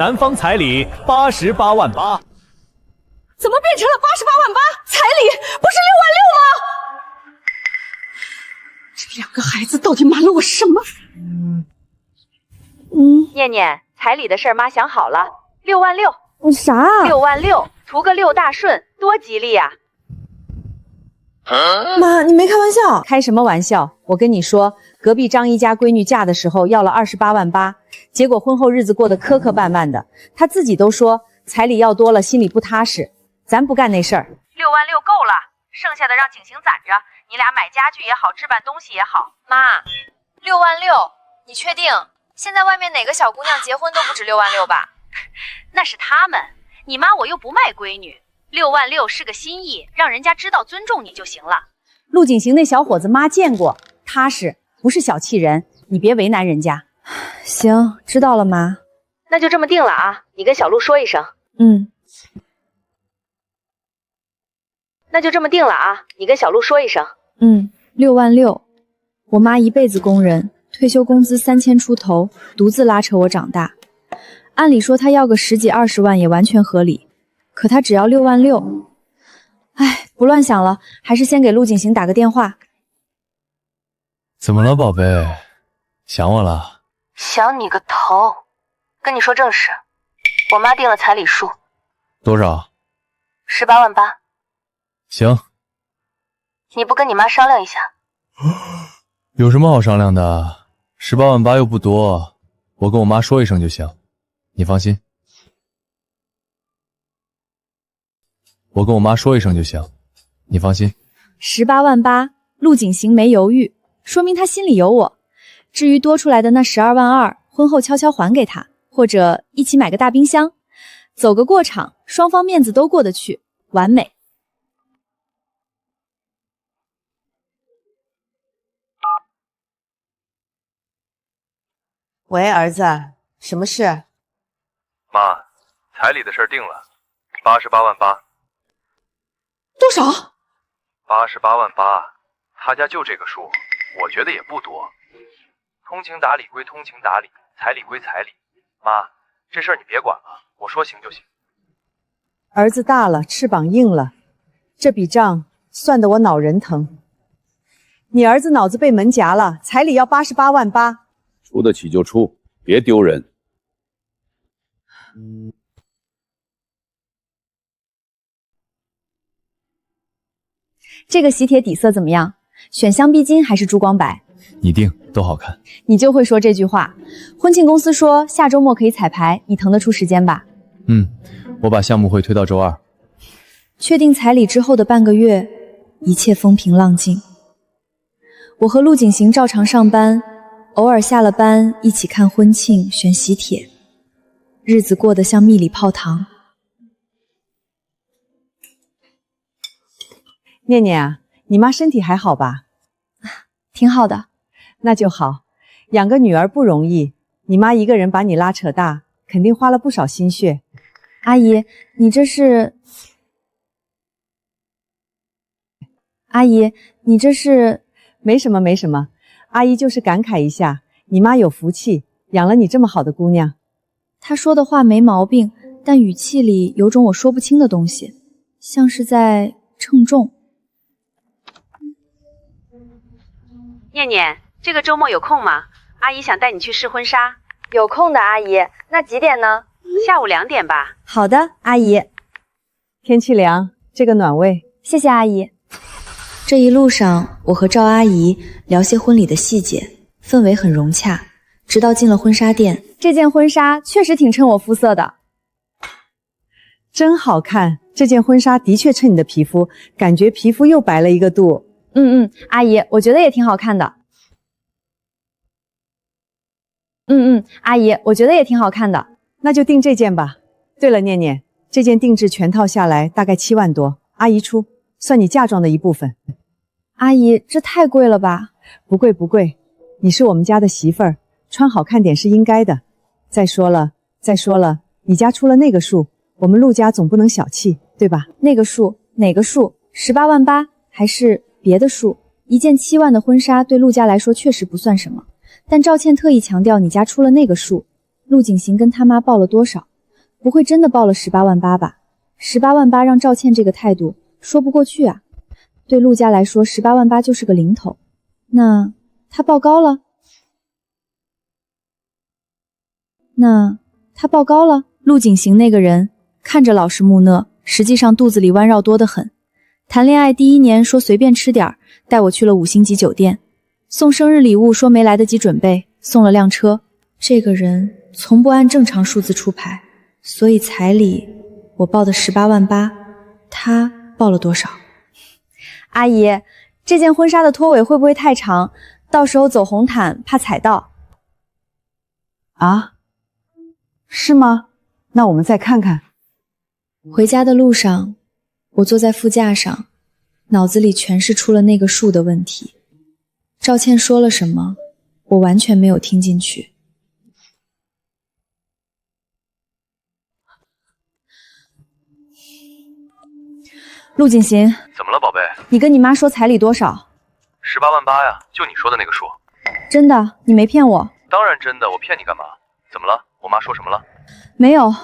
男方彩礼88万8。怎么变成了88万8？彩礼不是6万6吗？这两个孩子到底瞒了我什么？念念，彩礼的事儿妈想好了，6万6。啥？6万6，图个6大顺，多吉利呀！妈，你没开玩笑？开什么玩笑？我跟你说，隔壁张姨家闺女嫁的时候要了28万8，结果婚后日子过得磕磕绊绊的，她自己都说彩礼要多了，心里不踏实。咱不干那事儿。6万6够了，剩下的让景行攒着，你俩买家具也好，置办东西也好。妈，6万6，你确定？现在外面哪个小姑娘结婚都不止6万6吧？那是他们，你妈我又不卖闺女。6万6是个心意，让人家知道尊重你就行了。陆景行那小伙子妈见过，踏实，不是小气人，你别为难人家。行，知道了妈。那就这么定了啊，你跟小陆说一声。那就这么定了啊，你跟小陆说一声。6万6，我妈一辈子工人，退休工资3000出头，独自拉扯我长大。按理说她要个10几20万也完全合理，可她只要6万6。哎，不乱想了，还是先给陆景行打个电话。怎么了，宝贝？想我了？想你个头！跟你说正事，我妈定了彩礼数。多少？18万8。行。你不跟你妈商量一下？有什么好商量的？18万8又不多，我跟我妈说一声就行，你放心。我跟我妈说一声就行，你放心。18万8，陆景行没犹豫，说明他心里有我。至于多出来的那12万2，婚后悄悄还给他，或者一起买个大冰箱，走个过场，双方面子都过得去，完美。喂，儿子，什么事？妈，彩礼的事定了，88万8。多少？88万8，他家就这个数，我觉得也不多。通情达理归通情达理，彩礼归彩礼。妈，这事儿你别管了，我说行就行。儿子大了，翅膀硬了，这笔账算得我脑仁疼。你儿子脑子被门夹了，彩礼要88万8。出得起就出，别丢人。这个喜帖底色怎么样？选香碧金还是珠光白？你定，都好看。你就会说这句话。婚庆公司说下周末可以彩排，你腾得出时间吧？我把项目会推到周2。确定彩礼之后的半个月，一切风平浪静。我和陆景行照常上班，偶尔下了班一起看婚庆选喜帖，日子过得像蜜里泡糖。念念啊，你妈身体还好吧？挺好的。那就好，养个女儿不容易，你妈一个人把你拉扯大，肯定花了不少心血。阿姨，你这是……阿姨，你这是……没什么没什么，阿姨就是感慨一下，你妈有福气，养了你这么好的姑娘。她说的话没毛病，但语气里有种我说不清的东西，像是在称重。念念，这个周末有空吗？阿姨想带你去试婚纱。有空的，阿姨。那几点呢？下午2点吧。好的，阿姨。天气凉，这个暖胃。谢谢阿姨。这一路上，我和赵阿姨聊些婚礼的细节，氛围很融洽。直到进了婚纱店，这件婚纱确实挺衬我肤色的。真好看，这件婚纱的确衬你的皮肤，感觉皮肤又白了一个度。阿姨，我觉得也挺好看的。阿姨，我觉得也挺好看的。那就订这件吧。对了，念念，这件定制全套下来大概7万多，阿姨出，算你嫁妆的一部分。阿姨，这太贵了吧？不贵不贵，你是我们家的媳妇儿，穿好看点是应该的。再说了，你家出了那个数，我们陆家总不能小气，对吧？那个数？哪个数？18万8还是别的数？一件7万的婚纱对陆家来说确实不算什么，但赵倩特意强调你家出了那个数，陆景行跟他妈报了多少，不会真的报了18万8吧？18万8让赵倩这个态度说不过去啊。对陆家来说，18万8就是个零头。那他报高了？陆景行那个人看着老实木讷，实际上肚子里弯绕多得很。谈恋爱第1年说随便吃点儿，带我去了5星级酒店，送生日礼物说没来得及准备，送了辆车。这个人从不按正常数字出牌，所以彩礼我报的18万8，他报了多少？阿姨，这件婚纱的拖尾会不会太长？到时候走红毯怕踩到。啊？是吗？那我们再看看。回家的路上，我坐在副驾上，脑子里全是出了那个数的问题。赵倩说了什么，我完全没有听进去。陆景行，怎么了，宝贝？你跟你妈说彩礼多少？18万8呀，就你说的那个数。真的？你没骗我？当然真的，我骗你干嘛？怎么了？我妈说什么了？没有，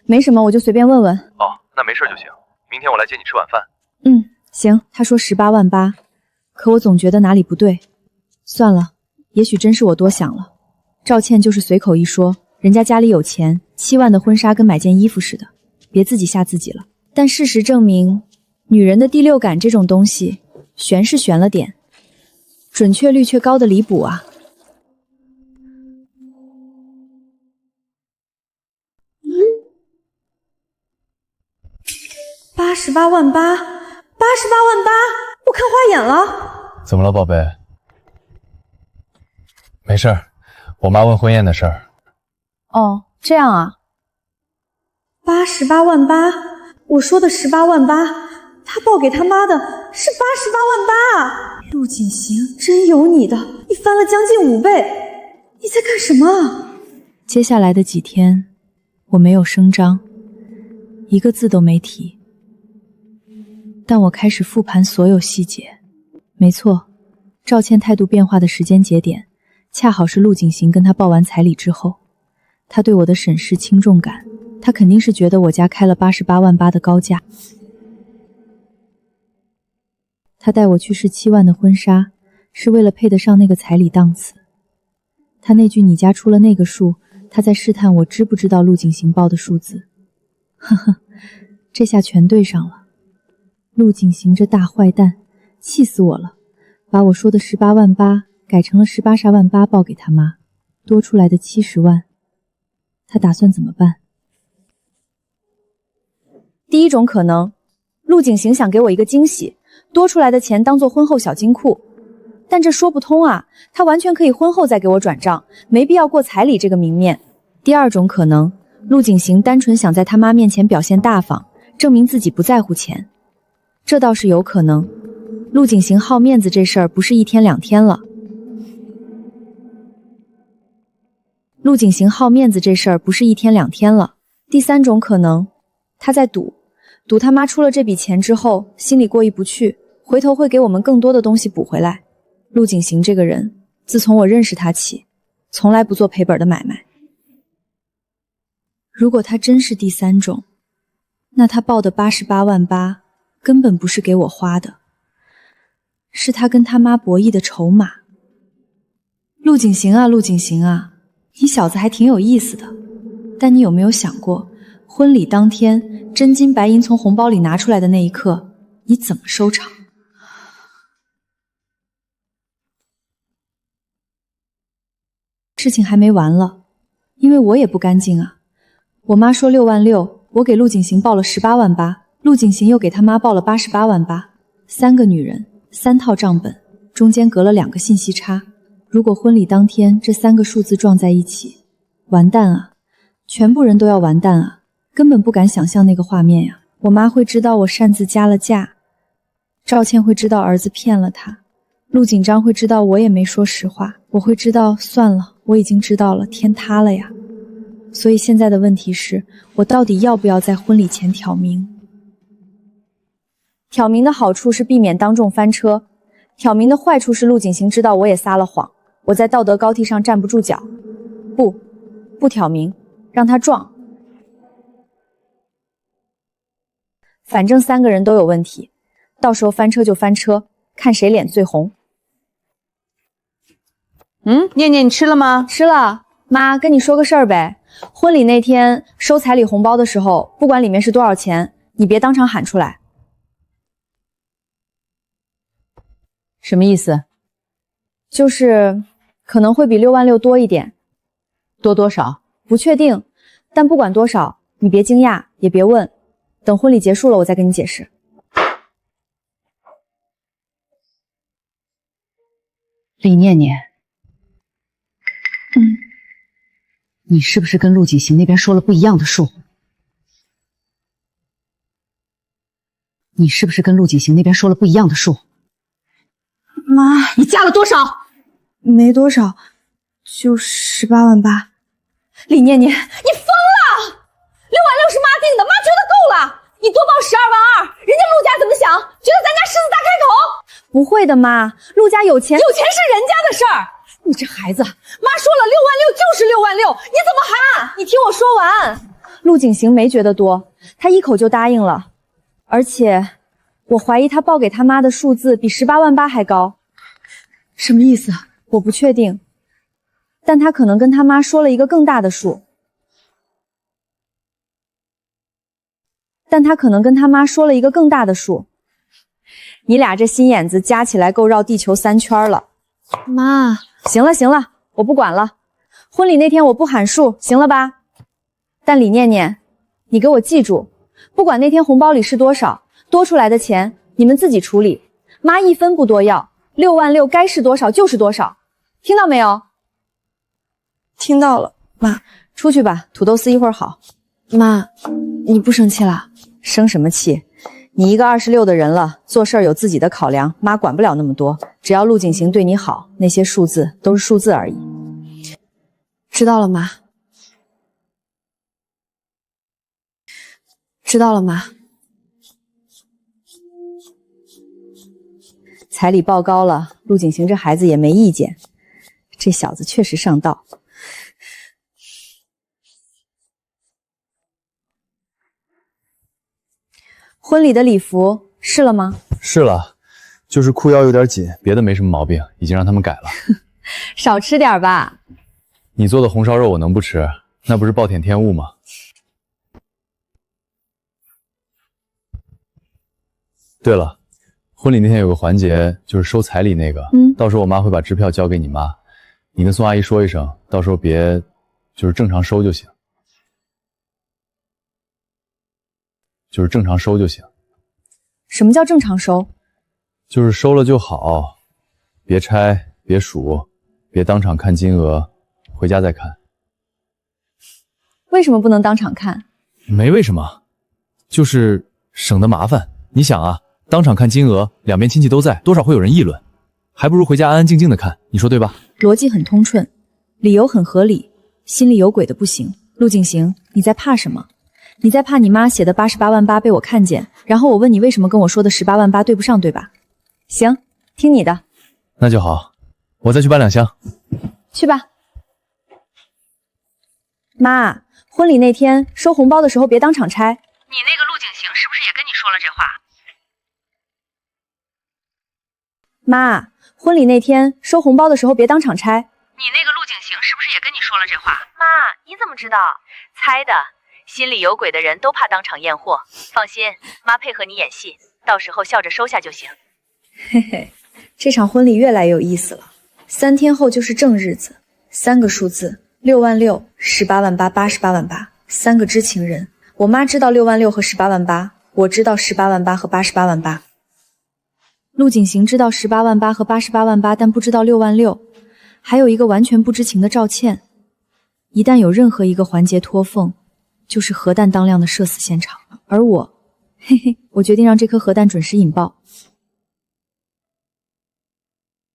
没什么，我就随便问问。哦，那没事就行。明天我来接你吃晚饭。行。他说18万8，可我总觉得哪里不对。算了，也许真是我多想了。赵倩就是随口一说，人家家里有钱，7万的婚纱跟买件衣服似的，别自己吓自己了。但事实证明，女人的第六感这种东西，悬是悬了点，准确率却高的离谱啊。88万8，88万8，我看花眼了。怎么了，宝贝？没事儿，我妈问婚宴的事儿。哦，这样啊。88万8，我说的18万8，他报给他妈的是88万8啊！陆景行，真有你的，你翻了将近5倍，你在干什么？接下来的几天，我没有声张，一个字都没提。但我开始复盘所有细节，没错，赵倩态度变化的时间节点，恰好是陆景行跟他报完彩礼之后。他对我的审视轻重感，他肯定是觉得我家开了88万8的高价。他带我去试7万的婚纱，是为了配得上那个彩礼档次。他那句你家出了那个数，他在试探我知不知道陆景行报的数字。呵呵，这下全对上了。陆景行这大坏蛋，气死我了！把我说的18万8改成了18万8报给他妈，多出来的70万，他打算怎么办？第一种可能，陆景行想给我一个惊喜，多出来的钱当做婚后小金库，但这说不通啊，他完全可以婚后再给我转账，没必要过彩礼这个明面。第二种可能，陆景行单纯想在他妈面前表现大方，证明自己不在乎钱。这倒是有可能，陆景行好面子这事儿不是1天2天了。陆景行好面子这事儿不是1天2天了。第三种可能，他在赌他妈出了这笔钱之后，心里过意不去，回头会给我们更多的东西补回来。陆景行这个人，自从我认识他起，从来不做赔本的买卖。如果他真是第三种，那他报的88万8根本不是给我花的，是他跟他妈博弈的筹码。陆景行啊，陆景行啊，你小子还挺有意思的，但你有没有想过，婚礼当天真金白银从红包里拿出来的那一刻，你怎么收场？事情还没完了，因为我也不干净啊。我妈说6万6，我给陆景行报了18万8，陆景行又给他妈报了88万8，3个女人，3套账本，中间隔了2个信息差。如果婚礼当天这3个数字撞在一起，完蛋啊，全部人都要完蛋啊，根本不敢想象那个画面呀。我妈会知道我擅自加了价，赵倩会知道儿子骗了她，陆锦章会知道我也没说实话，我会知道算了，我已经知道了，天塌了呀。所以现在的问题是，我到底要不要在婚礼前挑明？挑明的好处是避免当众翻车，挑明的坏处是陆景行知道我也撒了谎，我在道德高地上站不住脚。不挑明，让他撞。反正3个人都有问题，到时候翻车就翻车，看谁脸最红。念念，你吃了吗？吃了。妈，跟你说个事儿呗。婚礼那天收彩礼红包的时候，不管里面是多少钱，你别当场喊出来。什么意思？就是可能会比6万6多一点。多多少？不确定，但不管多少，你别惊讶，也别问，等婚礼结束了我再跟你解释。李念念，你是不是跟陆景行那边说了不一样的数？你是不是跟陆景行那边说了不一样的数？妈，你加了多少？没多少，就18万8。李念念，你疯了！6万6是妈定的，妈觉得够了。你多报12万2，人家陆家怎么想？觉得咱家狮子大开口？不会的，妈，陆家有钱，有钱是人家的事儿。你这孩子，妈说了6万6就是6万6，你怎么还？你听我说完。陆景行没觉得多，他一口就答应了，而且我怀疑他报给他妈的数字比18万8还高。什么意思？我不确定，但他可能跟他妈说了一个更大的数。你俩这心眼子加起来够绕地球3圈了。妈，行了行了，我不管了。婚礼那天我不喊数，行了吧？但李念念，你给我记住，不管那天红包里是多少，多出来的钱你们自己处理，妈一分不多要，6万6该是多少就是多少，听到没有？听到了，妈。出去吧，土豆丝一会儿好。妈，你不生气了？生什么气？你一个26的人了，做事儿有自己的考量，妈管不了那么多。只要陆景行对你好，那些数字都是数字而已。知道了，妈。知道了，妈。彩礼报高了，陆景行这孩子也没意见。这小子确实上道。婚礼的礼服试了吗？是了，就是裤腰有点紧，别的没什么毛病，已经让他们改了。少吃点吧。你做的红烧肉我能不吃？那不是暴殄天物吗？对了，婚礼那天有个环节，就是收彩礼那个，到时候我妈会把支票交给你妈，你跟宋阿姨说一声，到时候别就是正常收就行。就是正常收就行。什么叫正常收？就是收了就好，别拆，别数，别当场看金额，回家再看。为什么不能当场看？没为什么，就是省得麻烦。你想啊，当场看金额，两边亲戚都在，多少会有人议论，还不如回家安安静静的看，你说对吧？逻辑很通顺，理由很合理，心里有鬼的不行。陆景行，你在怕什么？你在怕你妈写的88万8被我看见，然后我问你为什么跟我说的18万8对不上，对吧？行，听你的。那就好，我再去搬2箱。去吧。妈，婚礼那天收红包的时候别当场拆。你那个陆景行是不是也跟你说了这话？妈，婚礼那天收红包的时候别当场拆。你那个陆景行是不是也跟你说了这话？妈，你怎么知道？猜的。心里有鬼的人都怕当场验货，放心，妈配合你演戏，到时候笑着收下就行。嘿嘿，这场婚礼越来越有意思了。3天后就是正日子，3个数字，6万6、18万8、88万8，3个知情人。我妈知道6万6和18万8，我知道18万8和88万8。陆景行知道18万8和88万8，但不知道6万6。还有一个完全不知情的赵倩。一旦有任何一个环节脱缝，就是核弹当量的社死现场。而我，嘿嘿，我决定让这颗核弹准时引爆。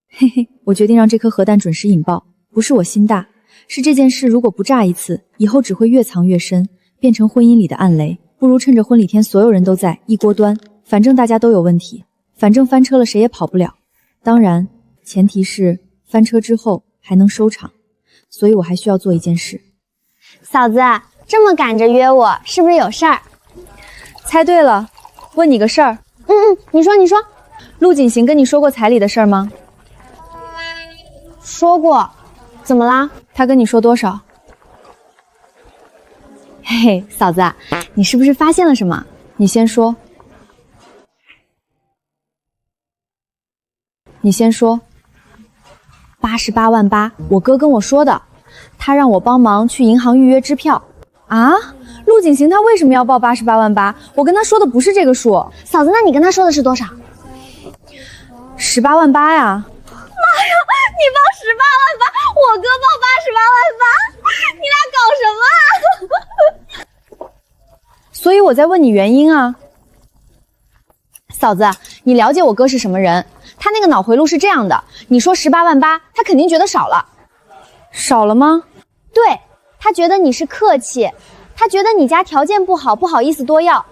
嘿嘿，我决定让这颗核弹准时引爆。不是我心大，是这件事如果不炸一次，以后只会越藏越深，变成婚姻里的暗雷。不如趁着婚礼天所有人都在，一锅端。反正大家都有问题，反正翻车了谁也跑不了。当然，前提是翻车之后还能收场。所以我还需要做一件事。嫂子，这么赶着约我，是不是有事儿？猜对了，问你个事儿。你说。陆景行跟你说过彩礼的事儿吗？说过。怎么啦？他跟你说多少？嘿嘿，嫂子，你是不是发现了什么？你先说。88万8，我哥跟我说的，他让我帮忙去银行预约支票。啊？陆景行他为什么要报88万8？我跟他说的不是这个数。嫂子，那你跟他说的是多少？18万8呀！妈呀，你报18万8，我哥报88万8，你俩搞什么啊？所以我在问你原因啊。嫂子，你了解我哥是什么人？他那个脑回路是这样的，你说18万8，他肯定觉得少了。少了吗？对，他觉得你是客气，他觉得你家条件不好，不好意思多要。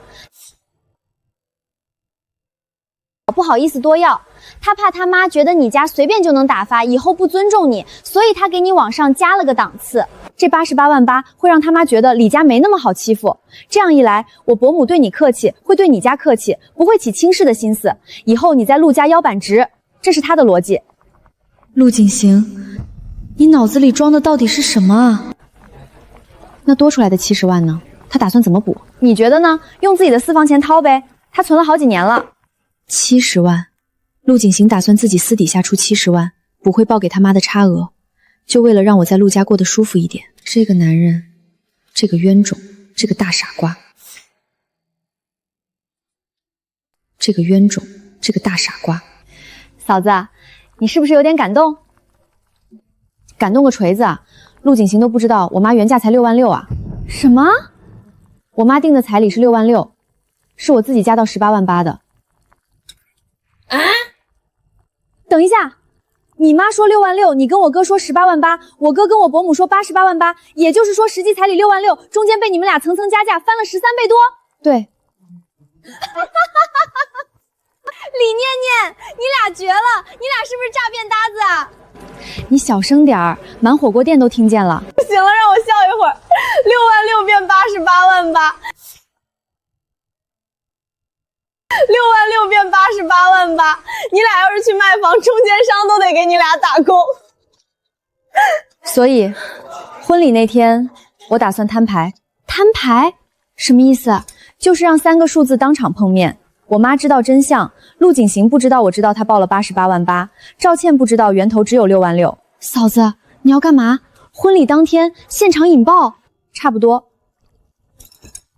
他怕他妈觉得你家随便就能打发，以后不尊重你，所以他给你往上加了个档次。这88万8会让他妈觉得李家没那么好欺负，这样一来，我伯母对你客气，会对你家客气，不会起轻视的心思。以后你在陆家腰板直，这是他的逻辑。陆景行，你脑子里装的到底是什么啊？那多出来的70万呢？他打算怎么补？你觉得呢？用自己的私房钱掏呗，他存了好几年了。70万，陆景行打算自己私底下出70万，不会报给他妈的差额。就为了让我在陆家过得舒服一点。这个男人，这个冤种，这个大傻瓜，嫂子，你是不是有点感动？感动个锤子啊！陆景行都不知道我妈原价才6万6啊！什么？我妈定的彩礼是6万6，是我自己加到18万8的。啊？等一下。你妈说6万6，你跟我哥说18万8，我哥跟我伯母说88万8，也就是说实际彩礼6万6，中间被你们俩层层加价，翻了13倍多。对。李念念，你俩绝了！你俩是不是诈骗搭子啊？你小声点儿，满火锅店都听见了。行了，让我笑一会儿。6万6变88万8。6万6变88万8，你俩要是去卖房，中间商都得给你俩打工。所以，婚礼那天我打算摊牌。摊牌？什么意思？就是让3个数字当场碰面。我妈知道真相，陆景行不知道我知道他报了88万8，赵倩不知道源头只有6万6。嫂子，你要干嘛？婚礼当天现场引爆？差不多。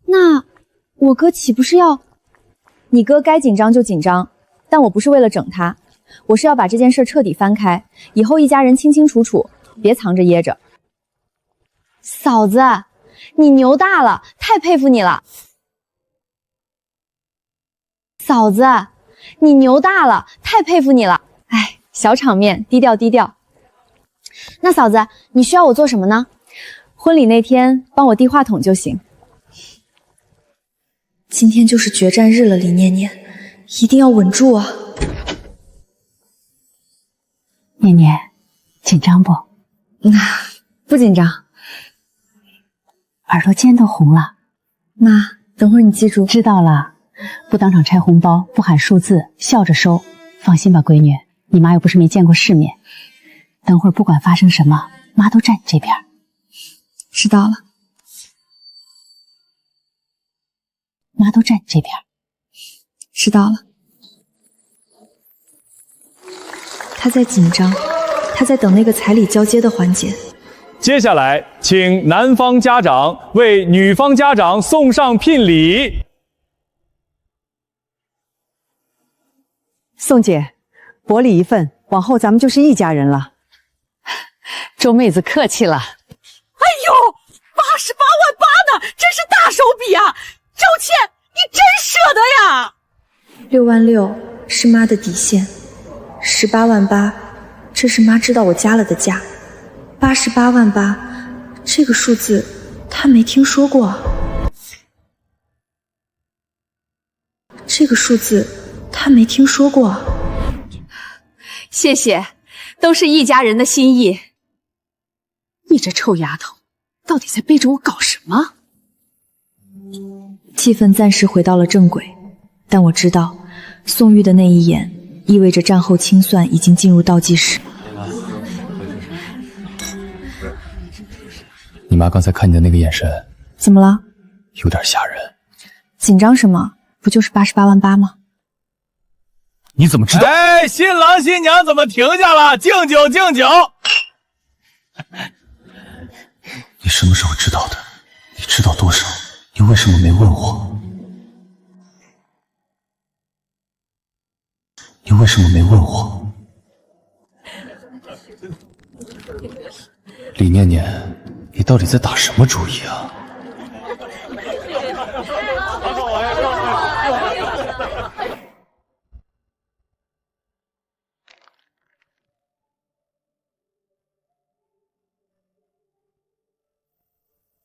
那我哥岂不是要……你哥该紧张就紧张，但我不是为了整他，我是要把这件事彻底翻开，以后一家人清清楚楚，别藏着掖着。嫂子，你牛大了，太佩服你了。嫂子，你牛大了，太佩服你了。哎，小场面，低调低调。那嫂子，你需要我做什么呢？婚礼那天帮我递话筒就行。今天就是决战日了，李念念，一定要稳住啊！念念，紧张不？不紧张。耳朵尖都红了。妈，等会儿你记住。知道了，不当场拆红包，不喊数字，笑着收。放心吧，闺女，你妈又不是没见过世面。等会儿不管发生什么，妈都站你这边。知道了。妈都站你这边。知道了。他在紧张，他在等那个彩礼交接的环节。接下来，请男方家长为女方家长送上聘礼。宋姐，薄礼一份，往后咱们就是一家人了。周妹子客气了。哎呦，88万8呢，真是大手笔啊！赵倩，你真舍得呀！6万6是妈的底线，18万8，这是妈知道我加了的价。88万8，这个数字她没听说过。这个数字她没听说过。谢谢，都是一家人的心意。你这臭丫头，到底在背着我搞什么？气氛暂时回到了正轨，但我知道，宋玉的那一眼意味着战后清算已经进入倒计时。你妈刚才看你的那个眼神，怎么了？有点吓人。紧张什么？不就是88万8吗？你怎么知道？哎，新郎新娘怎么停下了？敬酒，敬酒！你什么时候知道的？你知道多少？你为什么没问我？你为什么没问我？李念念，你到底在打什么主意啊？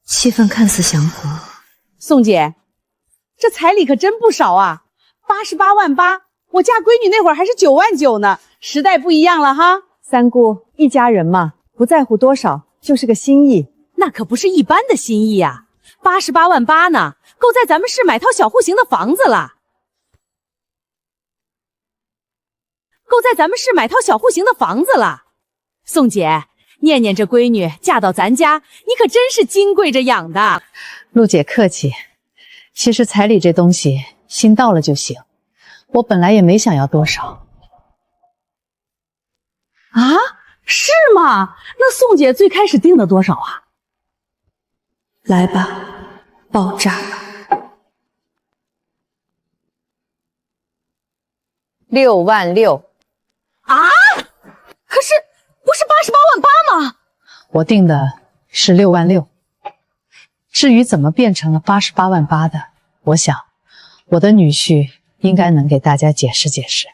气氛看似祥和。宋姐，这彩礼可真不少啊，88万8，我嫁闺女那会儿还是9万9呢，时代不一样了哈。三姑，一家人嘛，不在乎多少，就是个心意。那可不是一般的心意呀，88万8呢，够在咱们市买套小户型的房子了。够在咱们市买套小户型的房子了。宋姐，念念这闺女嫁到咱家，你可真是金贵着养的。陆姐客气，其实彩礼这东西心到了就行，我本来也没想要多少。啊，是吗？那宋姐最开始定的多少啊？来吧，爆炸吧！6万6啊？可是不是88万8吗？我定的是6万6。至于怎么变成了88万8的，我想我的女婿应该能给大家解释解释。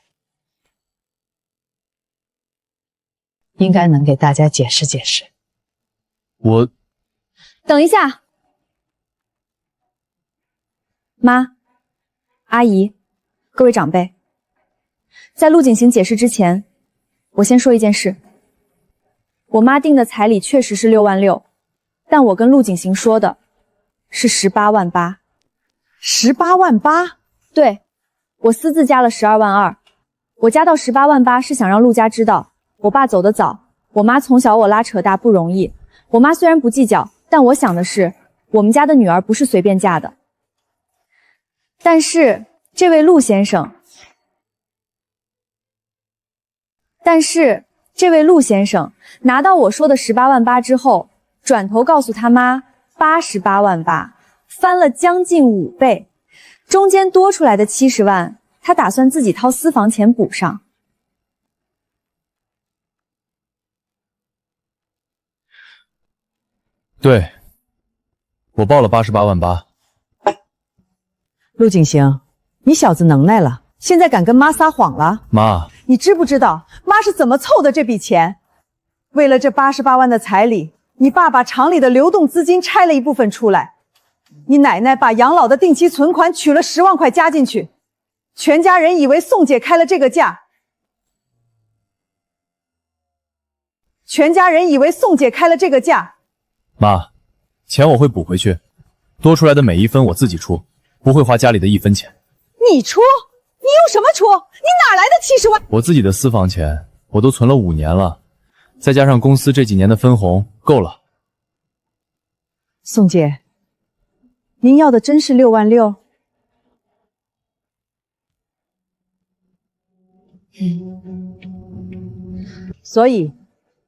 我等一下，妈、阿姨、各位长辈，在陆景行解释之前，我先说一件事。我妈定的彩礼确实是6万6，但我跟陆景行说的是18万8。18万8？对，我私自加了12万2。我加到18万8是想让陆家知道，我爸走得早，我妈从小我拉扯大不容易。我妈虽然不计较，但我想的是，我们家的女儿不是随便嫁的。但是这位陆先生拿到我说的18万8之后，转头告诉他妈88万8，翻了将近5倍，中间多出来的70万，他打算自己掏私房钱补上。对，我报了88万8。陆景行，你小子能耐了，现在敢跟妈撒谎了？妈，你知不知道妈是怎么凑的这笔钱？为了这88万的彩礼，你爸把厂里的流动资金拆了一部分出来，你奶奶把养老的定期存款取了10万块加进去，全家人以为宋姐开了这个价，妈，钱我会补回去，多出来的每一分我自己出，不会花家里的1分钱。你出？你用什么出？你哪来的70万？我自己的私房钱我都存了5年了，再加上公司这几年的分红，够了。宋姐，您要的真是6万6？所以，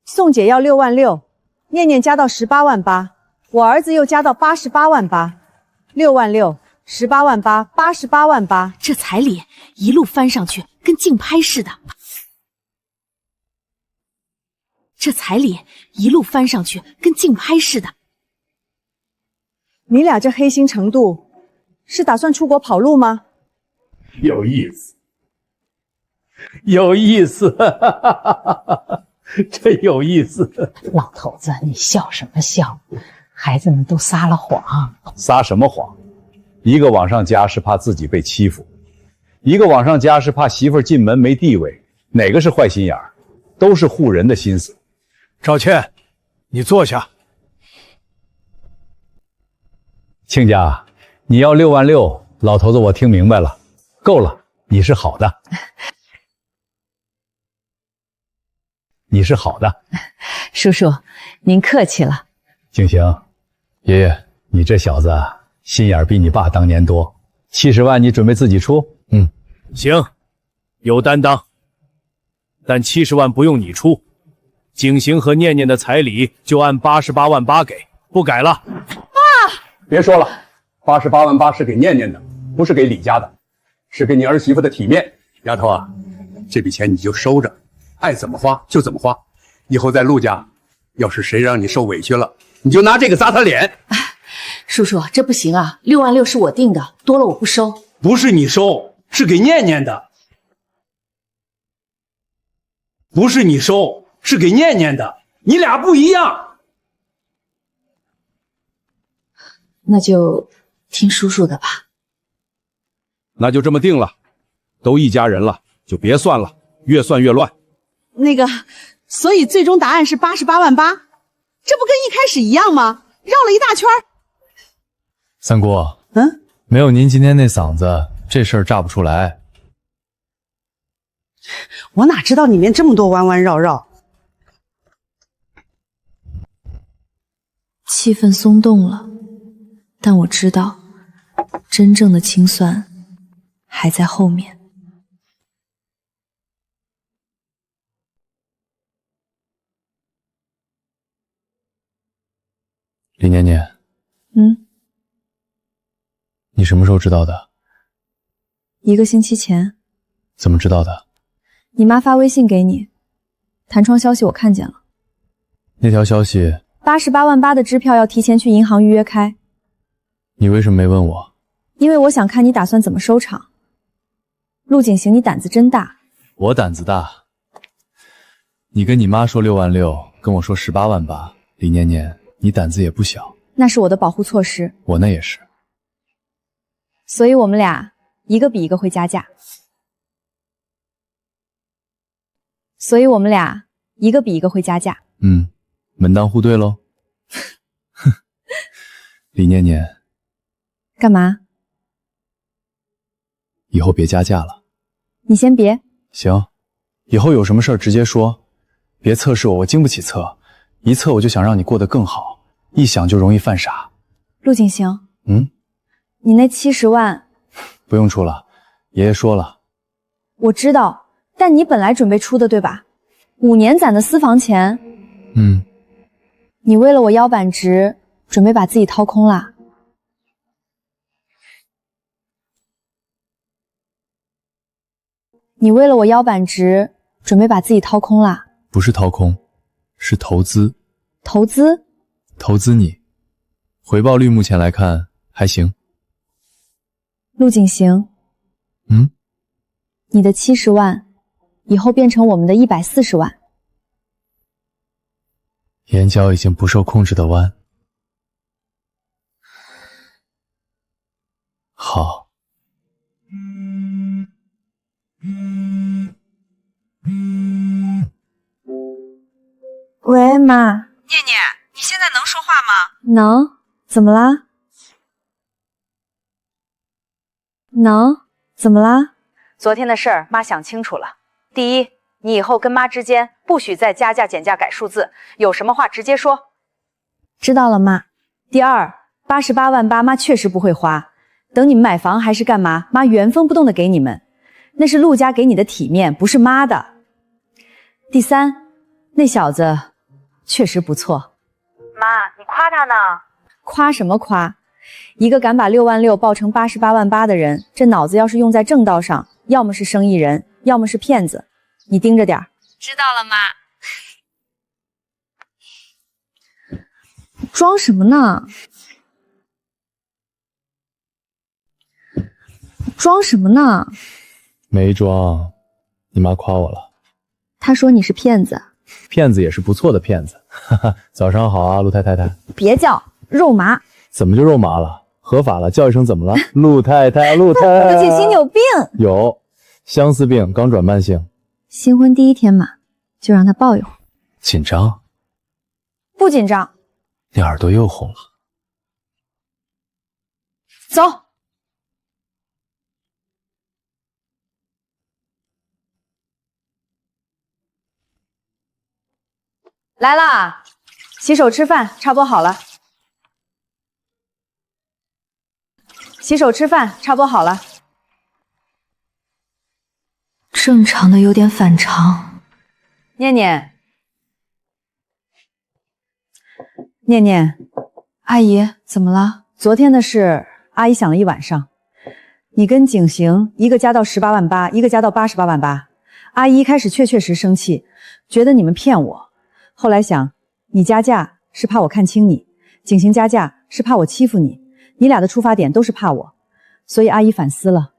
宋姐要6万6，念念加到18万8，我儿子又加到88万8，6万6。18万8， 88万8，这彩礼一路翻上去，跟竞拍似的。你俩这黑心程度，是打算出国跑路吗？有意思，真有意思。老头子，你笑什么笑？孩子们都撒了谎。撒什么谎？一个往上加是怕自己被欺负，一个往上加是怕媳妇儿进门没地位，哪个是坏心眼儿？都是护人的心思。赵倩，你坐下。亲家，你要6万6，老头子我听明白了。够了，你是好的，你是好的。叔叔，您客气了。景行，爷爷，你这小子心眼比你爸当年多。70万你准备自己出？行，有担当。但70万不用你出，景行和念念的彩礼就按88万8给，不改了。别说了，88万8是给念念的，不是给李家的，是给你儿媳妇的体面。丫头啊，这笔钱你就收着，爱怎么花就怎么花。以后在陆家，要是谁让你受委屈了，你就拿这个砸他脸。叔叔，这不行啊！6万6是我定的，多了我不收。不是你收，是给念念的。不是你收，是给念念的，你俩不一样。那就听叔叔的吧。那就这么定了，都一家人了，就别算了，越算越乱。那个，所以最终答案是88万8，这不跟一开始一样吗？绕了一大圈。三姑，没有您今天那嗓子，这事儿炸不出来。我哪知道里面这么多弯弯绕绕。气氛松动了，但我知道，真正的清算还在后面。李念念，你什么时候知道的1个星期前。怎么知道的？你妈发微信给你，弹窗消息我看见了。那条消息88万8的支票要提前去银行预约开。你为什么没问我？因为我想看你打算怎么收场。陆景行，你胆子真大。我胆子大。你跟你妈说6万6，跟我说18万8，李念念，你胆子也不小。那是我的保护措施。我那也是。所以我们俩一个比一个会加价。所以我们俩一个比一个会加价。门当户对喽。哼，李念念，干嘛？以后别加价了。你先别。行，以后有什么事儿直接说，别测试我，我经不起测。一测我就想让你过得更好，一想就容易犯傻。陆景行，你那70万不用出了，爷爷说了。我知道，但你本来准备出的对吧？5年攒的私房钱。你为了我腰板直，准备把自己掏空啦？你为了我腰板直，准备把自己掏空啦？不是掏空，是投资。投资？投资你，回报率目前来看还行。陆景行，你的70万，以后变成我们的140万。眼角已经不受控制的弯。好。喂，妈。念念，你现在能说话吗？能？怎么啦？能？怎么啦？昨天的事儿，妈想清楚了。第一，你以后跟妈之间不许再加价减价改数字，有什么话直接说。知道了，妈。第二，88万8，妈确实不会花。等你们买房还是干嘛，妈原封不动的给你们，那是陆家给你的体面，不是妈的。第三，那小子确实不错。妈，你夸他呢？夸什么夸？一个敢把6万6报成88万8的人，这脑子要是用在正道上，要么是生意人，要么是骗子。你盯着点儿。知道了，妈。装什么呢？装什么呢？没装，你妈夸我了。她说你是骗子。骗子也是不错的骗子。哈哈，早上好啊，陆太太。别叫，肉麻。怎么就肉麻了？合法了，叫一声怎么了？陆太太，陆太太。陆景行，你有病。有，相思病刚转慢性。新婚第1天嘛，就让他抱一会儿。紧张？不紧张。你耳朵又红了。走。来啦，洗手吃饭，差不多好了。洗手吃饭，差不多好了。正常的有点反常。念念，念念，阿姨怎么了？昨天的事，阿姨想了一晚上。你跟景行一个加到18万8，一个加到88万8。阿姨一开始确实生气，觉得你们骗我。后来想，你加价是怕我看轻你，景行加价是怕我欺负你，你俩的出发点都是怕我，所以阿姨反思了，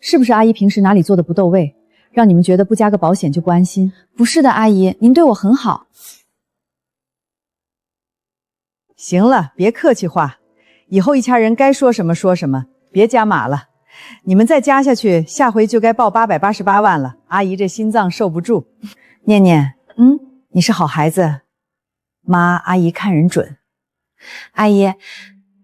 是不是阿姨平时哪里做的不到位，让你们觉得不加个保险就不安心？不是的，阿姨，您对我很好。行了，别客气话，以后一家人该说什么说什么，别加码了。你们再加下去，下回就该报888万了，阿姨这心脏受不住。念念，你是好孩子，妈阿姨看人准。阿姨，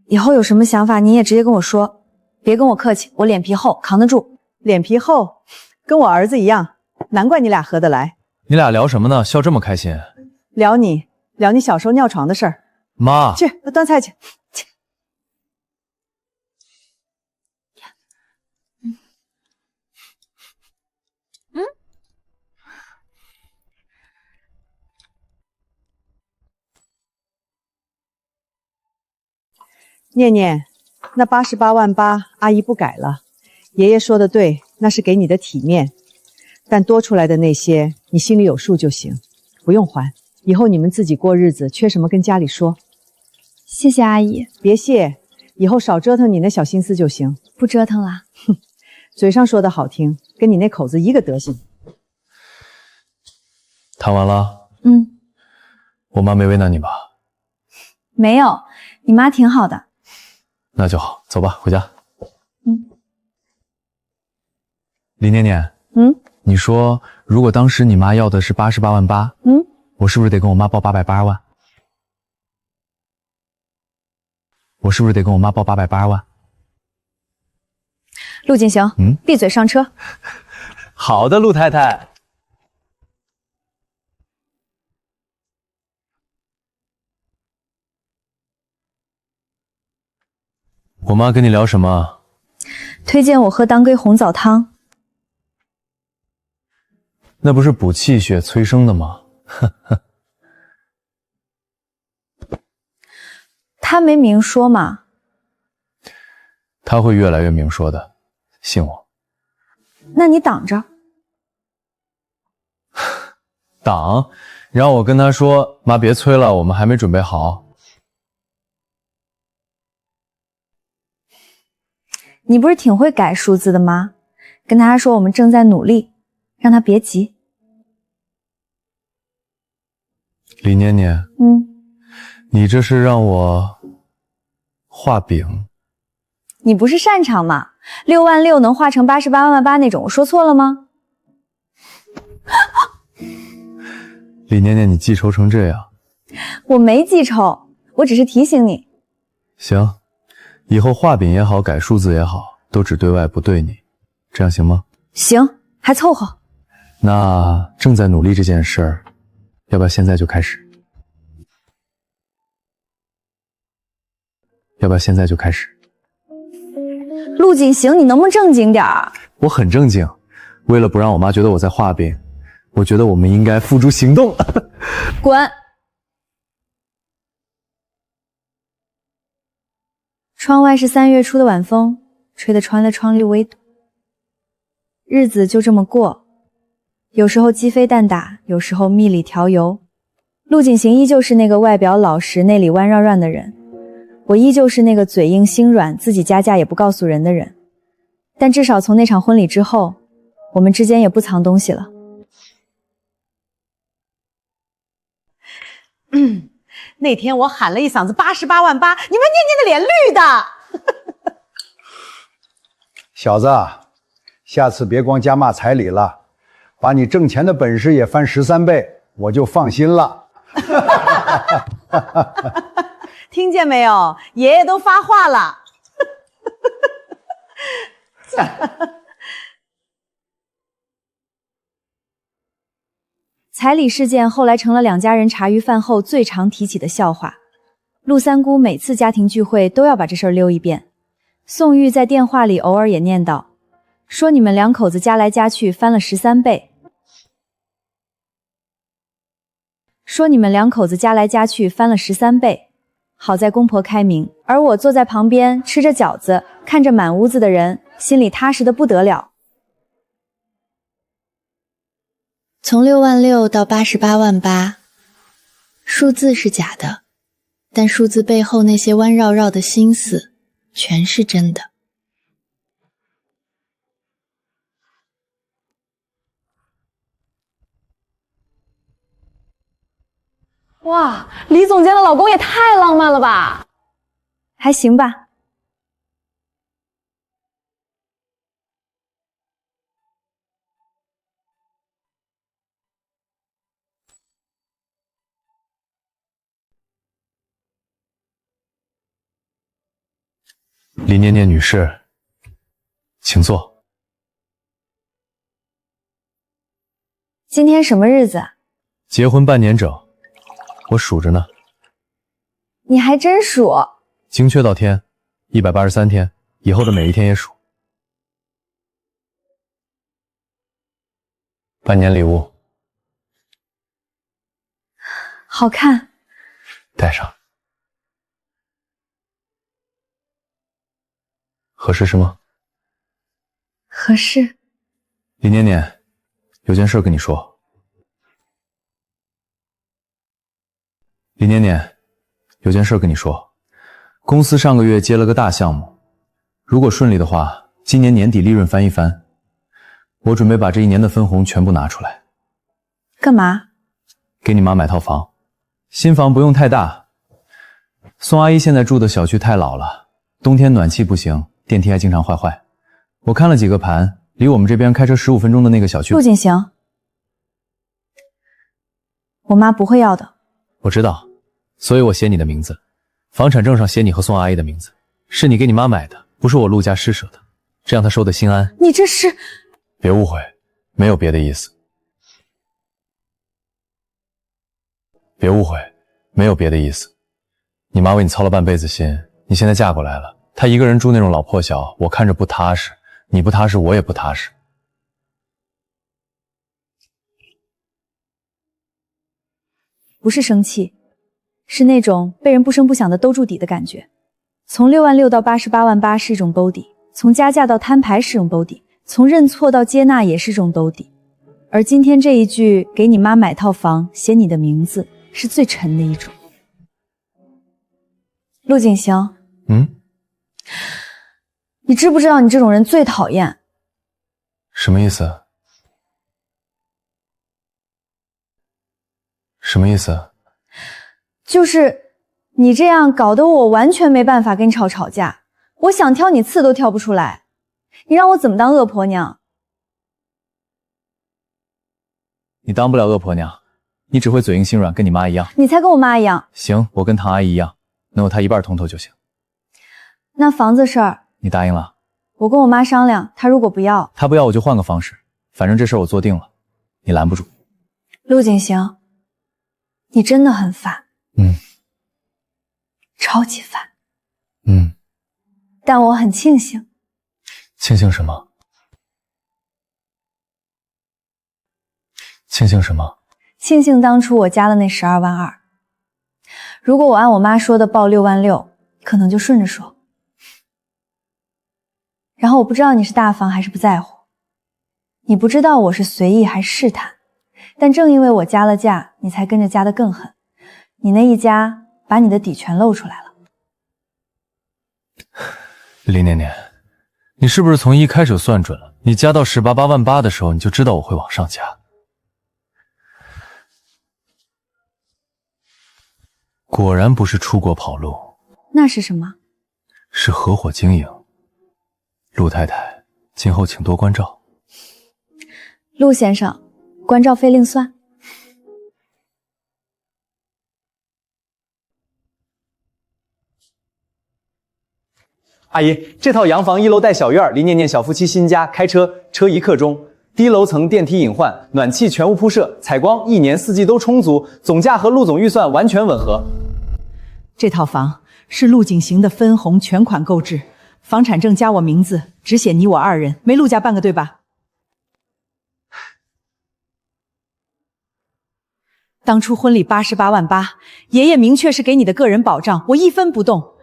以后有什么想法您也直接跟我说，别跟我客气，我脸皮厚，扛得住。脸皮厚，跟我儿子一样，难怪你俩合得来。你俩聊什么呢？笑这么开心？聊你小时候尿床的事儿。妈，去端菜去。念念，那88万8，阿姨不改了。爷爷说的对，那是给你的体面，但多出来的那些，你心里有数就行，不用还。以后你们自己过日子，缺什么跟家里说。谢谢阿姨。别谢，以后少折腾你那小心思就行。不折腾了。哼，嘴上说的好听，跟你那口子一个德行。谈完了？我妈没为难你吧？没有，你妈挺好的。那就好，走吧，回家。李念念，你说如果当时你妈要的是88万8，我是不是得跟我妈报880万？我是不是得跟我妈报880万？陆景行，闭嘴上车。好的，陆太太。我妈跟你聊什么？推荐我喝当归红枣汤。那不是补气血催生的吗？他没明说嘛。他会越来越明说的，信我。那你挡着。挡？让我跟他说，妈别催了，我们还没准备好。你不是挺会改数字的吗？跟他说我们正在努力，让他别急。李念念，你这是让我画饼？你不是擅长吗？6万6能画成88万8那种，我说错了吗？李念念，你记仇成这样。我没记仇，我只是提醒你。行。以后画饼也好，改数字也好，都只对外不对你，这样行吗？行，还凑合。那正在努力这件事儿，要不要现在就开始？要不要现在就开始？陆景行，你能不能正经点儿？我很正经，为了不让我妈觉得我在画饼，我觉得我们应该付诸行动。滚！窗外是3月初的晚风，吹得穿了窗绿微堵。日子就这么过，有时候鸡飞蛋打，有时候蜜里调油。陆景行依旧是那个外表老实、内里弯绕绕的人，我依旧是那个嘴硬心软、自己加价也不告诉人的人。但至少从那场婚礼之后，我们之间也不藏东西了。那天我喊了一嗓子88万8，你们念念的脸绿的。小子，下次别光加码彩礼了，把你挣钱的本事也翻13倍，我就放心了。听见没有？爷爷都发话了。彩礼事件后来成了两家人茶余饭后最常提起的笑话。陆三姑每次家庭聚会都要把这事儿溜一遍。宋玉在电话里偶尔也念叨，说你们两口子加来加去翻了13倍。好在公婆开明，而我坐在旁边吃着饺子，看着满屋子的人，心里踏实的不得了。从66000到888000，数字是假的，但数字背后那些弯绕绕的心思全是真的。哇，李总监的老公也太浪漫了吧！还行吧。李念念女士，请坐。今天什么日子？结婚半年整，我数着呢。你还真数？精确到天，183天，以后的每一天也数。半年礼物，好看，带上。合适是吗？合适。李念念，有件事跟你说。李念念，有件事跟你说。公司上个月接了个大项目，如果顺利的话，今年年底利润翻一番。我准备把这一年的分红全部拿出来。干嘛？给你妈买套房。新房不用太大。宋阿姨现在住的小区太老了，冬天暖气不行，电梯还经常坏。我看了几个盘，离我们这边开车15分钟的那个小区。陆锦行，我妈不会要的。我知道，所以我写你的名字，房产证上写你和宋阿姨的名字，是你给你妈买的，不是我陆家施舍的，这样她收的心安。你这是……别误会，没有别的意思。别误会，没有别的意思。你妈为你操了半辈子心，你现在嫁过来了，她一个人住那种老破小，我看着不踏实，你不踏实，我也不踏实。不是生气，是那种被人不声不响的兜住底的感觉。从66000到888000是一种兜底，从加价到摊牌是种兜底，从认错到接纳也是种兜底。而今天这一句给你妈买套房，写你的名字，是最沉的一种。陆锦行，你知不知道你这种人最讨厌？什么意思？什么意思？就是你这样搞得我完全没办法跟你吵架，我想挑你刺都挑不出来，你让我怎么当恶婆娘？你当不了恶婆娘，你只会嘴硬心软，跟你妈一样。你才跟我妈一样。行，我跟唐阿姨一样，能有她一半通透就行。那房子事儿，你答应了？我跟我妈商量，她如果不要，她不要我就换个方式，反正这事儿我做定了，你拦不住。陆锦行，你真的很烦。超级烦。但我很庆幸。庆幸什么？庆幸什么？庆幸当初我加了那12万2。如果我按我妈说的报66000，可能就顺着说。然后我不知道你是大方还是不在乎，你不知道我是随意还是试探，但正因为我加了价，你才跟着加得更狠。你那一加，把你的底全露出来了。李念念，你是不是从一开始就算准了？你加到18.8的时候，你就知道我会往上加。果然不是出国跑路，那是什么？是合伙经营。陆太太，今后请多关照。陆先生，关照费另算。阿姨，这套洋房1楼带小院，离念念小夫妻新家，开车车1刻钟，低楼层电梯隐患，暖气全屋铺设，采光1年4季都充足，总价和陆总预算完全吻合。这套房是陆景行的分红全款购置，房产证加我名字，只写你我2人，没陆家半个，对吧？当初婚礼88万8，爷爷明确是给你的个人保障，我1分不动。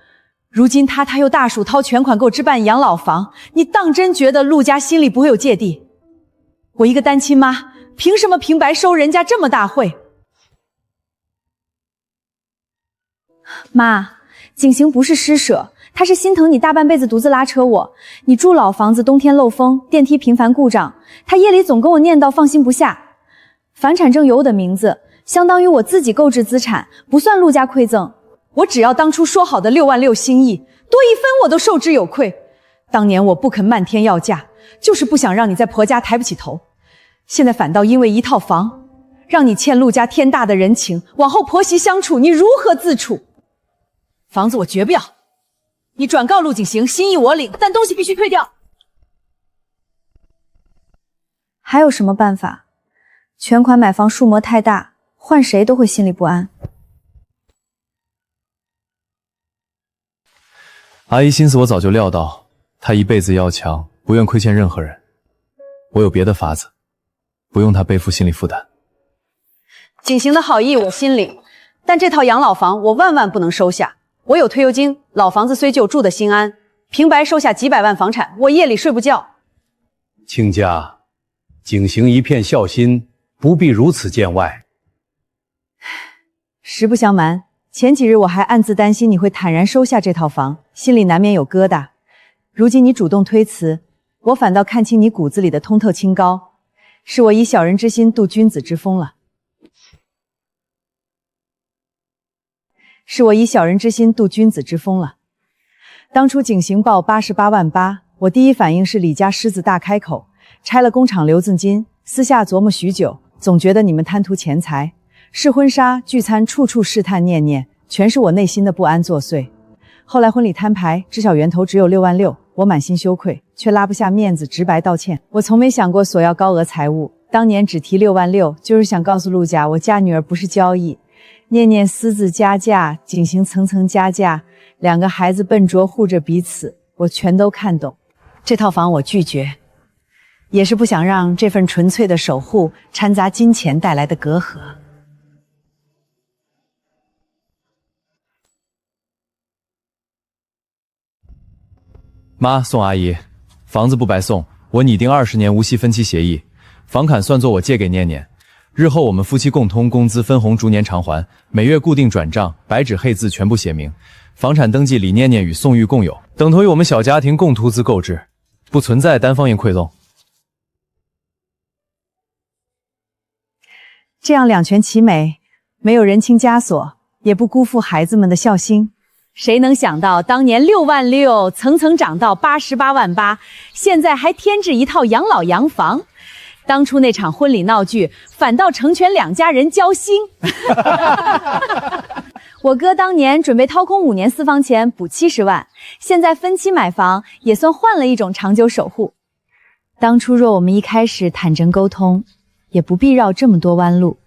如今他又大手掏全款购置办养老房，你当真觉得陆家心里不会有芥蒂？我一个单亲妈，凭什么平白收人家这么大惠？妈，景行不是施舍，他是心疼你大半辈子独自拉扯我。你住老房子，冬天漏风，电梯频繁故障，他夜里总跟我念叨放心不下。房产证有我的名字，相当于我自己购置资产，不算陆家馈赠。我只要当初说好的6万6心意，多1分我都受之有愧。当年我不肯漫天要价，就是不想让你在婆家抬不起头。现在反倒因为一套房，让你欠陆家天大的人情，往后婆媳相处，你如何自处？房子我绝不要，你转告陆景行，心意我领，但东西必须退掉。还有什么办法？全款买房数模太大，换谁都会心里不安。阿姨心思我早就料到，她一辈子要强，不愿亏欠任何人。我有别的法子，不用她背负心理负担。景行的好意我心领，但这套养老房我万万不能收下。我有退休金，老房子虽旧，住得心安。平白收下几百万房产，我夜里睡不觉。亲家，景行一片孝心，不必如此见外。实不相瞒，前几日我还暗自担心你会坦然收下这套房，心里难免有疙瘩。如今你主动推辞，我反倒看清你骨子里的通透清高，是我以小人之心度君子之风了。是我以小人之心度君子之风了。当初景行报88万8，我第一反应是李家狮子大开口，拆了工厂留赠金，私下琢磨许久，总觉得你们贪图钱财，试婚纱、聚餐，处处试探念念，全是我内心的不安作祟。后来婚礼摊牌，知晓源头只有6万6，我满心羞愧，却拉不下面子直白道歉。我从没想过索要高额财物，当年只提6万6，就是想告诉陆家，我嫁女儿不是交易。念念私自加价，景行层层加价，2个孩子笨拙护着彼此，我全都看懂。这套房我拒绝，也是不想让这份纯粹的守护掺杂金钱带来的隔阂。妈，宋阿姨，房子不白送，我拟定20年无息分期协议，房款算作我借给念念。日后我们夫妻共通，工资分红逐年偿还，每月固定转账，白纸黑字全部写明。房产登记李念念与宋玉共有，等同于我们小家庭共图资购置，不存在单方面馈赠。这样两全其美，没有人情枷锁，也不辜负孩子们的孝心。谁能想到当年6万6层层涨到88万8，现在还添置一套养老洋房。当初那场婚礼闹剧，反倒成全2家人交心。我哥当年准备掏空5年私房钱补70万，现在分期买房，也算换了一种长久守护。当初若我们一开始坦诚沟通，也不必绕这么多弯路。